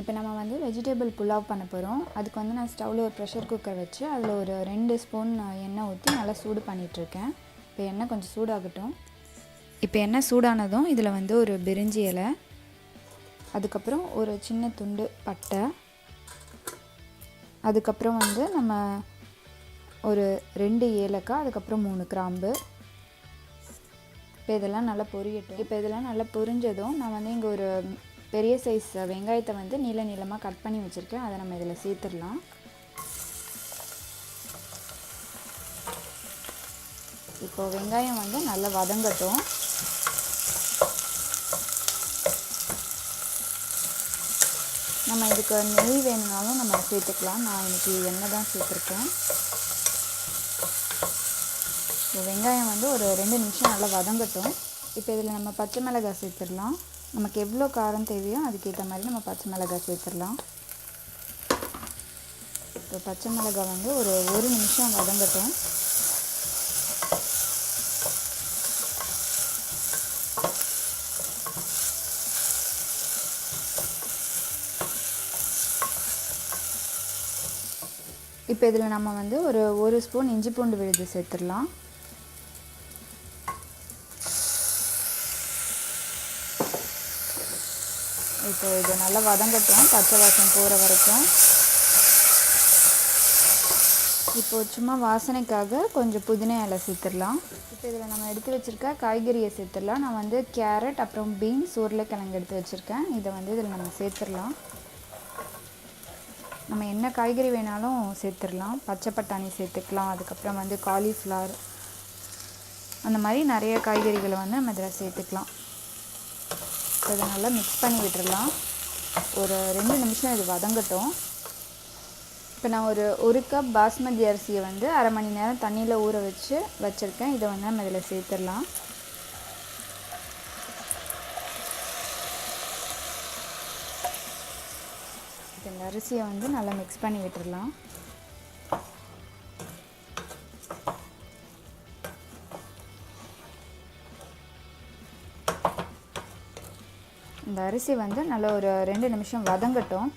இப்போ நம்ம வந்து வெஜிடபிள் புலாவ் பண்ண போகிறோம். அதுக்கு வந்து நான் ஸ்டவ்வில் ஒரு ப்ரெஷர் குக்கர் வச்சு அதில் ஒரு 2 ஸ்பூன் எண்ணெய் ஊற்றி நல்லா சூடு பண்ணிகிட்ருக்கேன். இப்போ எண்ணெய் கொஞ்சம் சூடாகட்டும். இப்போ எண்ணெய் சூடானதும் இதில் வந்து ஒரு பிரிஞ்சி இலை, அதுக்கப்புறம் ஒரு சின்ன துண்டு பட்டை, அதுக்கப்புறம் வந்து நம்ம ஒரு 2 ஏலக்காய், அதுக்கப்புறம் 3 கிராம்பு. இப்போ இதெல்லாம் நல்லா பொரியட்டும். இப்போ இதெல்லாம் நல்லா பொரிஞ்சதும் நான் வந்து இங்கே ஒரு பெரிய சைஸ் வெங்காயத்தை வந்து நீளமாக கட் பண்ணி வச்சுருக்கேன். அதை நம்ம இதில் சேர்த்துடலாம். இப்போது வெங்காயம் வந்து நல்லா வதங்கட்டும். நம்ம இதுக்கு நெய் வேணும்னாலும் நம்ம சேர்த்துக்கலாம். நான் இன்றைக்கி எண்ணெய் தான் சேர்த்துருக்கேன். வெங்காயம் வந்து ஒரு 2 நிமிஷம் நல்லா வதங்கட்டும். இப்போ இதில் நம்ம பச்சை மிளகாய் சேர்த்துடலாம். நமக்கு எவ்வளோ காரம் தேவையோ அதுக்கேற்ற மாதிரி நம்ம பச்சை மிளகாய் சேர்த்துடலாம். இப்போ பச்சை மிளகாய் வந்து ஒரு 1 நிமிஷம் வதங்கட்டும். இப்போ இதில் நம்ம வந்து ஒரு ஸ்பூன் இஞ்சி பூண்டு விழுது சேர்த்துடலாம். இப்போ இது நல்லா வதங்கட்டும், பச்சை வாசம் போகிற வரைக்கும். இப்போது சும்மா வாசனைக்காக கொஞ்சம் புதினா இலை சேர்த்துடலாம். இப்போ இதில் நம்ம எடுத்து வச்சுருக்க காய்கறியை சேர்த்துடலாம். நான் வந்து கேரட், அப்புறம் பீன்ஸ், உருளைக்கிழங்கு எடுத்து வச்சுருக்கேன். இதை வந்து இதில் நம்ம சேர்த்துடலாம். நம்ம என்ன காய்கறி வேணாலும் சேர்த்துடலாம். பச்சை பட்டாணி சேர்த்துக்கலாம், அதுக்கப்புறம் வந்து காலிஃப்ளவர், அந்த மாதிரி நிறைய காய்கறிகளை வந்து நம்ம இதில் சேர்த்துக்கலாம். இப்போ இதை நல்லா மிக்ஸ் பண்ணி விட்டுடலாம். ஒரு 2 நிமிஷம் இது வதங்கட்டும். இப்போ நான் ஒரு கப் பாஸ்மதி அரிசியை வந்து அரை மணி நேரம் தண்ணியில் ஊற வச்சுருக்கேன். இதை வந்து நம்ம இதில் சேர்த்துடலாம். இந்த அரிசியை வந்து நல்லா மிக்ஸ் பண்ணி விட்டுடலாம். இந்த அரிசி வந்து நல்லா ஒரு 2 நிமிஷம் வதங்கட்டும்.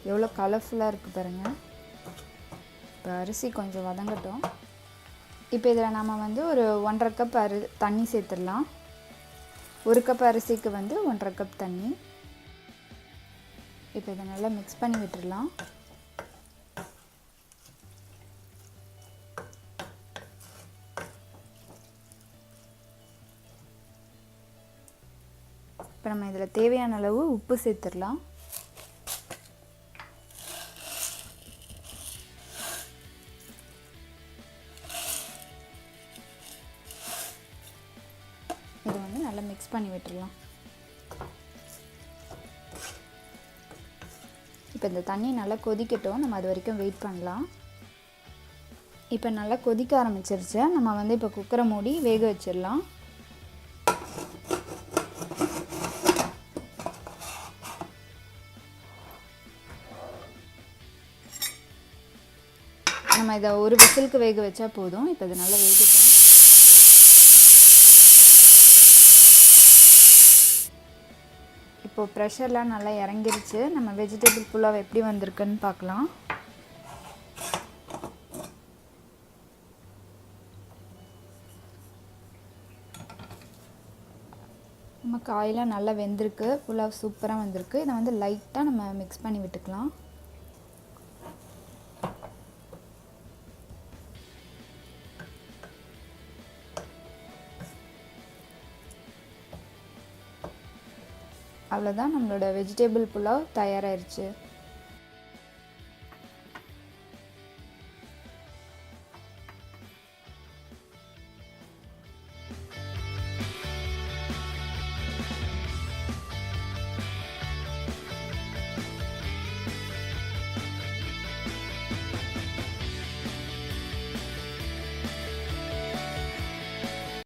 எவ்வளோ கலர்ஃபுல்லாக இருக்குது பாருங்கள். இப்போ அரிசி கொஞ்சம் வதங்கட்டும். இப்போ இதில் நம்ம வந்து ஒரு 1.5 கப் தண்ணி சேர்த்துடலாம். 1 கப் அரிசிக்கு வந்து 1.5 கப் தண்ணி. இப்போ இதை நல்லா மிக்ஸ் பண்ணி விட்டுடலாம். இப்போ நம்ம இதில் தேவையான அளவு உப்பு சேர்த்துடலாம். இது வந்து நல்லா மிக்ஸ் பண்ணி விட்டுடலாம். இப்போ இந்த தண்ணி நல்லா கொதிக்கட்டும். நம்ம அது வரைக்கும் வெயிட் பண்ணலாம். இப்போ நல்லா கொதிக்க ஆரம்பிச்சிருச்சு. நம்ம வந்து இப்போ குக்கரை மூடி வேக வச்சிடலாம். நம்ம இதை ஒரு விசிலுக்கு வேக வச்சா போதும். இப்போ இது நல்லா வேகட்டும். இப்போது ப்ரெஷர்லாம் நல்லா இறங்கிருச்சு. நம்ம வெஜிடபிள் புலாவ் எப்படி வந்திருக்குன்னு பார்க்கலாம். நம்ம காயெல்லாம் நல்லா வெந்திருக்கு. புலாவ் சூப்பராக வந்திருக்கு. இதை வந்து லைட்டாக நம்ம மிக்ஸ் பண்ணி விட்டுக்கலாம். அவ்வளோதான், நம்மளோட வெஜிடபிள் புலாவ் தயாராகிருச்சு.